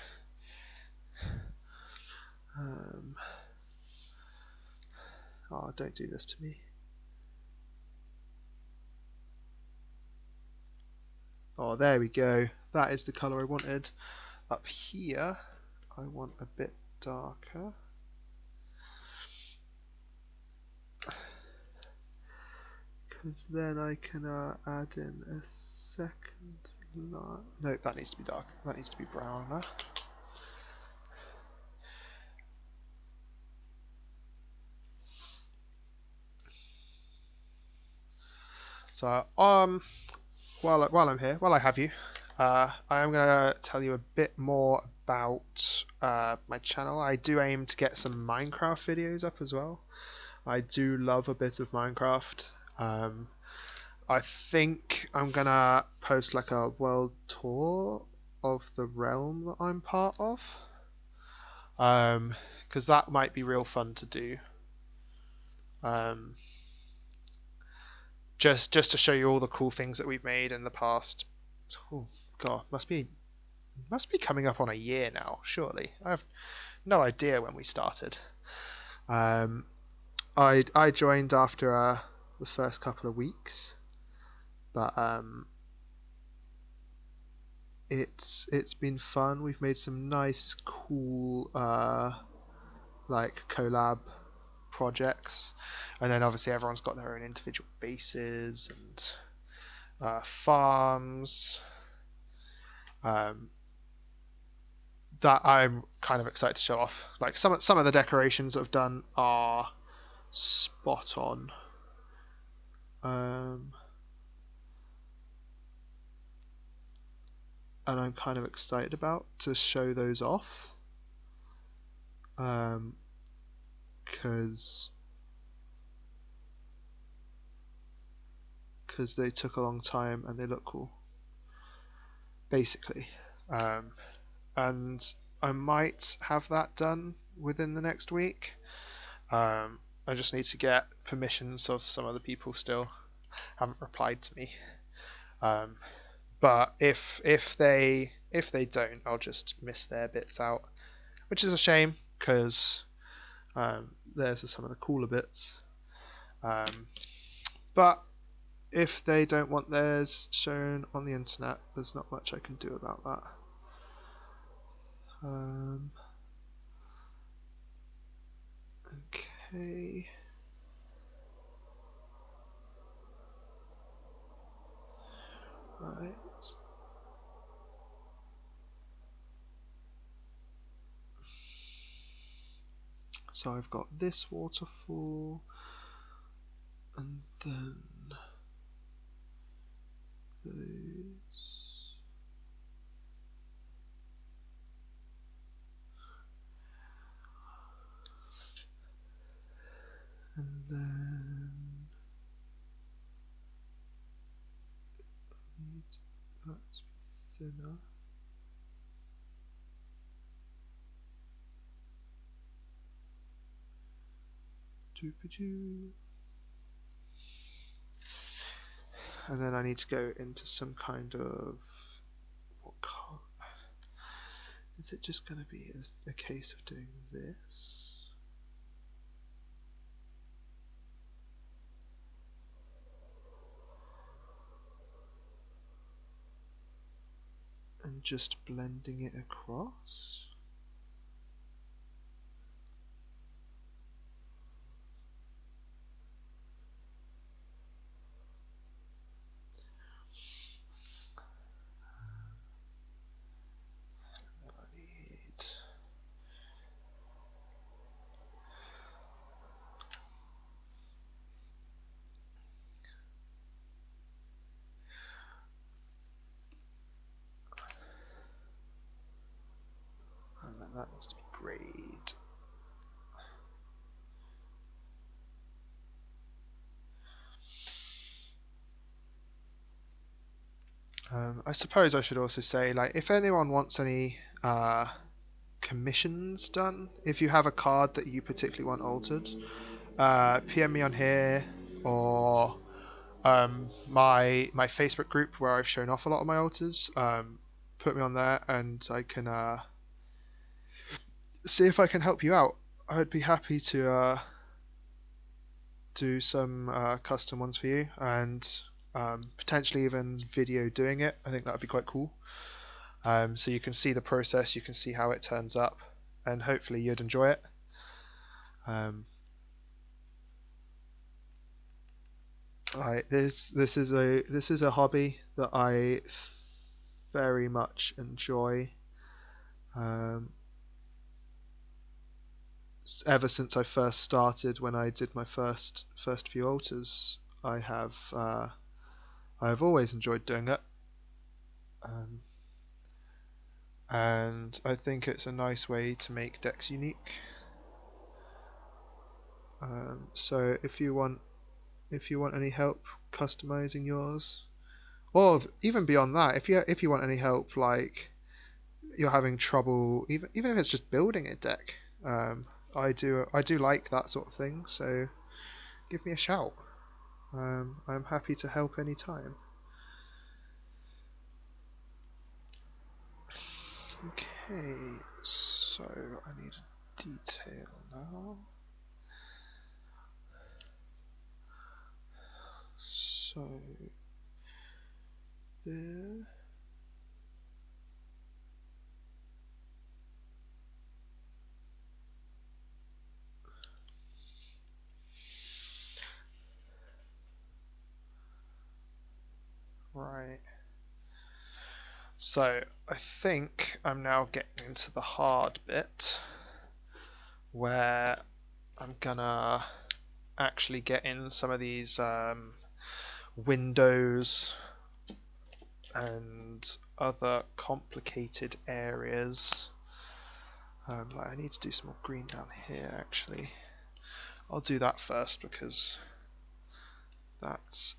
Speaker 1: Oh, don't do this to me. Oh, there we go. That is the colour I wanted. Up here, I want a bit darker. Because then I can add in a second line. No, that needs to be dark. That needs to be browner. So, while I'm here, while I have you, I am going to tell you a bit more about my channel. I do aim to get some Minecraft videos up as well. I do love a bit of Minecraft. I think I'm going to post like a world tour of the realm that I'm part of. Because that might be real fun to do. Just to show you all the cool things that we've made in the past. Oh god, must be coming up on a year now, surely. I have no idea when we started. I joined after the first couple of weeks, but it's been fun. We've made some nice, cool like collab projects, and then obviously everyone's got their own individual bases and farms. That I'm kind of excited to show off. Like some of the decorations I've done are spot on. And I'm kind of excited about to show those off. Because they took a long time and they look cool. Basically. And I might have that done within the next week. I just need to get permissions of some other people still haven't replied to me. But if they don't, I'll just miss their bits out, which is a shame because theirs are some of the cooler bits. But if they don't want theirs shown on the internet, there's not much I can do about that. Okay. Right. So I've got this waterfall, and then those, and then need that to be thinner. Doo-ba-doo. And then I need to go into some kind of, what color? Is it just going to be a case of doing this? And just blending it across? And then that needs to be grayed. I suppose I should also say, like, if anyone wants any commissions done, if you have a card that you particularly want altered, PM me on here, or my Facebook group where I've shown off a lot of my alters. Put me on there, and I can see if I can help you out. I'd be happy to do some custom ones for you, and potentially even video doing it. I think that would be quite cool. So you can see the process, you can see how it turns up, and hopefully you'd enjoy it. This is a hobby that I very much enjoy. Ever since I first started, when I did my first few alters, I've always enjoyed doing it, and I think it's a nice way to make decks unique. So if you want any help customizing yours, or even beyond that, if you want any help, like you're having trouble, even if it's just building a deck, I do like that sort of thing. So give me a shout. I'm happy to help anytime. Okay, so I need a detail now. So there. Right. So I think I'm now getting into the hard bit where I'm gonna actually get in some of these windows and other complicated areas. Like I need to do some more green down here actually. I'll do that first because that's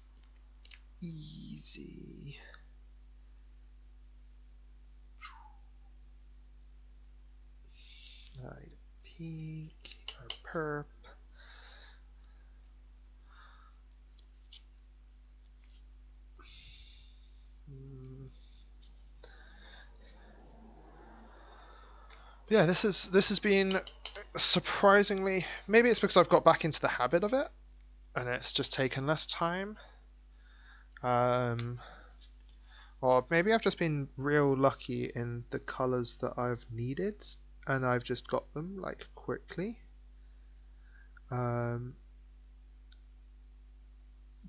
Speaker 1: easy. I need a pink or perp. Yeah, this has been surprisingly. Maybe it's because I've got back into the habit of it, and it's just taken less time. Or maybe I've just been real lucky in the colors that I've needed, and I've just got them like quickly.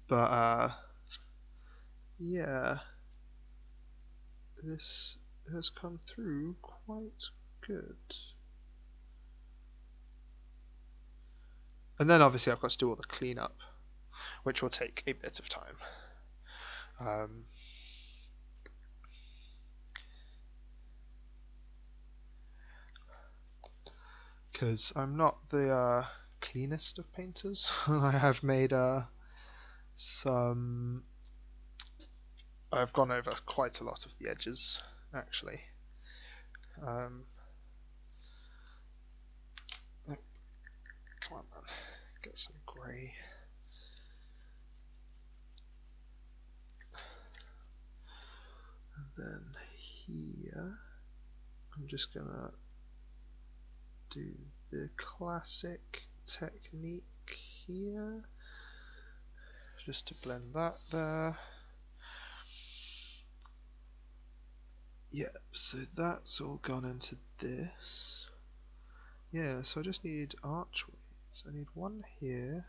Speaker 1: But yeah, this has come through quite good. And then obviously I've got to do all the cleanup, which will take a bit of time. Because I'm not the cleanest of painters. I have made some. I've gone over quite a lot of the edges, actually. Come on then, get some grey. And then here, I'm just gonna do the classic technique here, just to blend that there. Yep, so that's all gone into this. Yeah, so I just need archways. I need one here.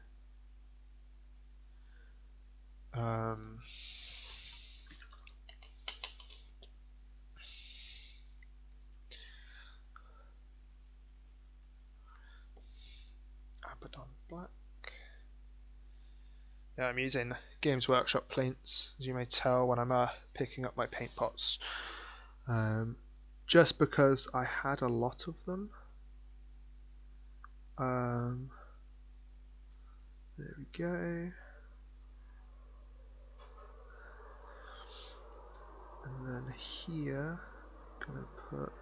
Speaker 1: Abaddon Black. Yeah, I'm using Games Workshop paints, as you may tell when I'm picking up my paint pots. Just because I had a lot of them. There we go. And then here, I'm gonna put.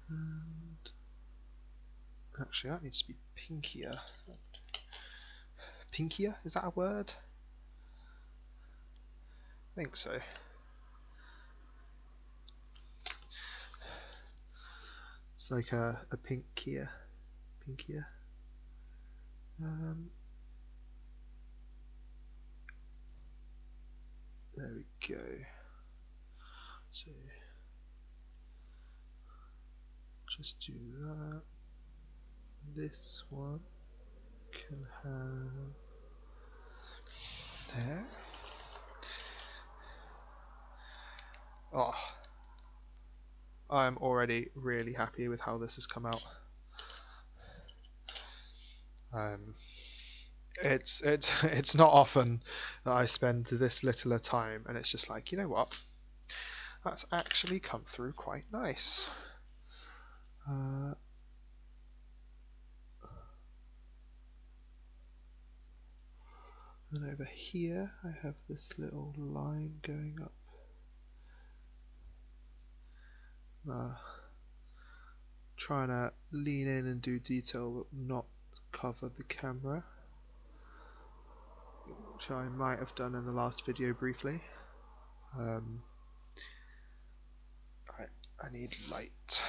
Speaker 1: And actually, that needs to be pinkier. Pinkier? Is that a word? I think so. It's like a pinkier. Pinkier. There we go. So just do that. This one can have there. Oh, I'm already really happy with how this has come out. It's not often that I spend this little a time, and it's just like, you know what? That's actually come through quite nice. Then over here I have this little line going up. Trying to lean in and do detail but not cover the camera, which I might have done in the last video briefly. I need light.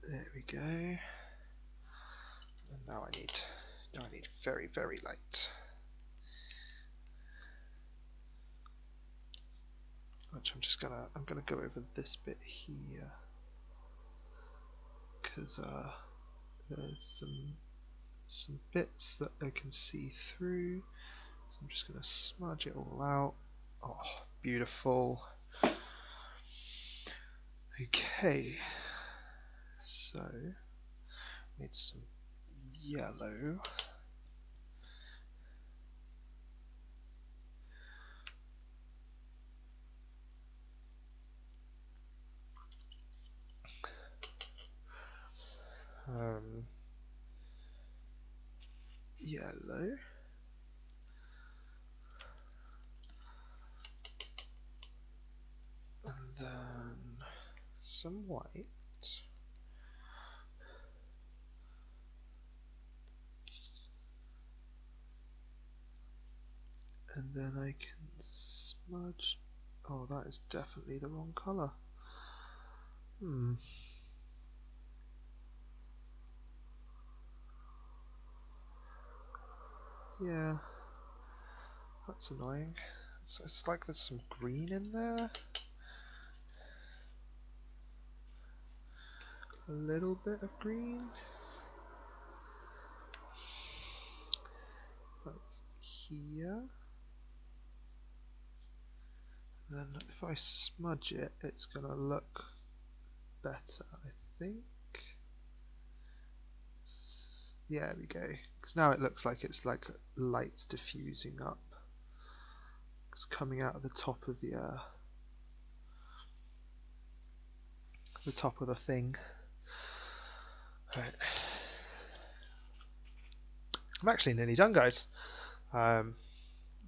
Speaker 1: There we go. And now I need very, very light. Which I'm gonna go over this bit here, because there's some bits that I can see through. So I'm just gonna smudge it all out. Oh, beautiful. Okay, so need some yellow. Yellow. And then some white. And then I can smudge. Oh, that is definitely the wrong colour. Yeah, that's annoying. So it's like there's some green in there. A little bit of green. here. Then if I smudge it, it's gonna look better, I think. Yeah, there we go. Because now it looks like it's like lights diffusing up. It's coming out of the top of the thing. Right. I'm actually nearly done, guys.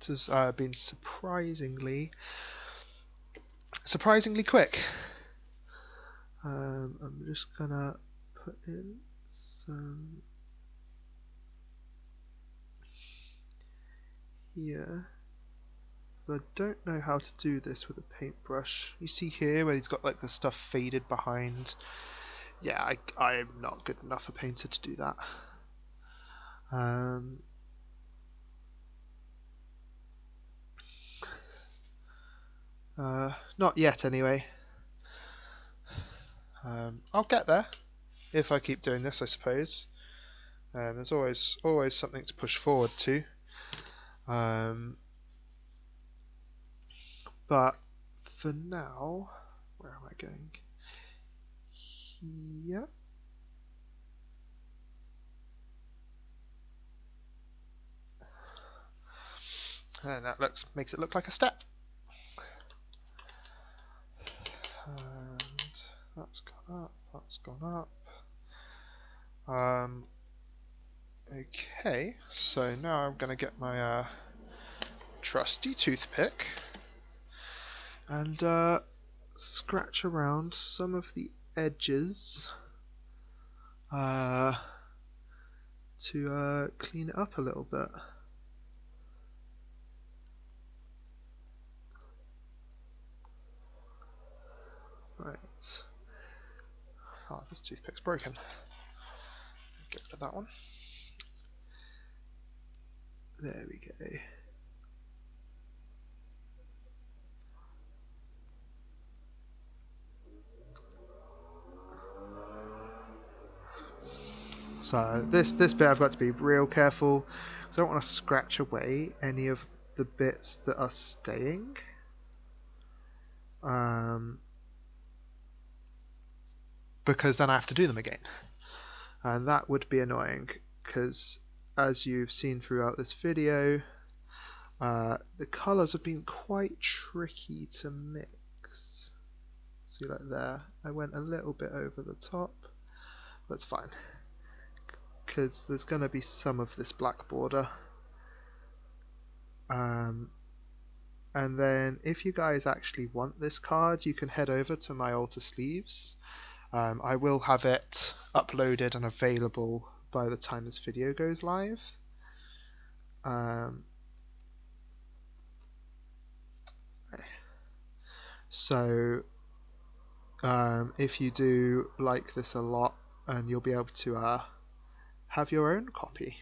Speaker 1: This has been surprisingly quick. I'm just gonna put in some here. I don't know how to do this with a paintbrush. You see here where he's got like the stuff faded behind. Yeah, I'm not good enough a painter to do that. Not yet anyway. I'll get there if I keep doing this, I suppose. There's always something to push forward to. But for now, where am I going? Here. And that makes it look like a step. And that's gone up, that's gone up. Okay, so now I'm going to get my trusty toothpick and scratch around some of the edges to clean it up a little bit. Right. Oh, this toothpick's broken. Get rid of that one. There we go. So this bit I've got to be real careful because I don't want to scratch away any of the bits that are staying. Because then I have to do them again. And that would be annoying because as you've seen throughout this video, the colours have been quite tricky to mix. See, like there, I went a little bit over the top. That's fine because there's going to be some of this black border. And then if you guys actually want this card, you can head over to my Alter Sleeves. I will have it uploaded and available by the time this video goes live. So if you do like this a lot, and you'll be able to have your own copy.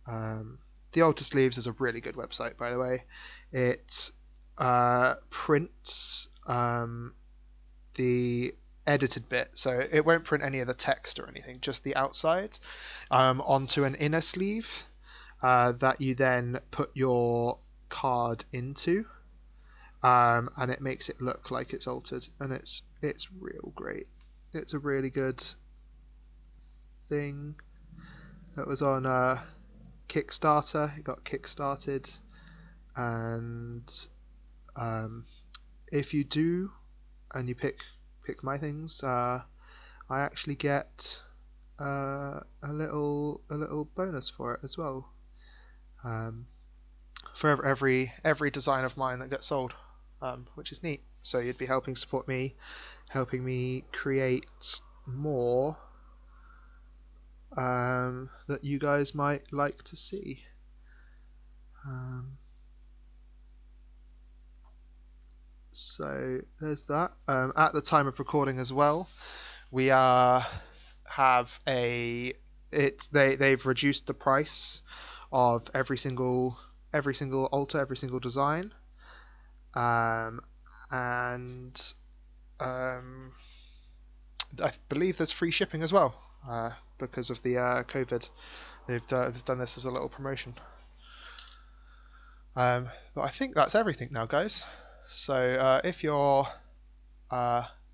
Speaker 1: The Alter Sleeves is a really good website, by the way. It prints the edited bit, so it won't print any of the text or anything, just the outside, onto an inner sleeve that you then put your card into, and it makes it look like it's altered, and it's real great. It's a really good thing. It was on Kickstarter. It got kickstarted, and if you do and you pick my things, I actually get a little bonus for it as well, for every design of mine that gets sold, which is neat. So you'd be helping support me, helping me create more that you guys might like to see. So there's that. At the time of recording as well, we have they've reduced the price of every single altar, every single design, and I believe there's free shipping as well, because of the COVID. They've done this as a little promotion. But I think that's everything now, guys. So if you're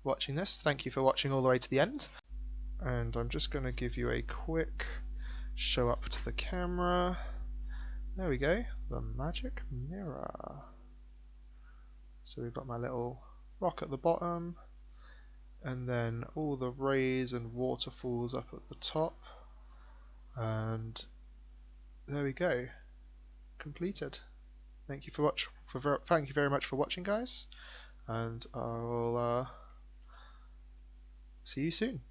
Speaker 1: watching this, thank you for watching all the way to the end. And I'm just going to give you a quick show up to the camera. There we go, the magic mirror. So we've got my little rock at the bottom, and then all the rays and waterfalls up at the top, and there we go, completed. Thank you thank you very much for watching, guys, and I'll see you soon.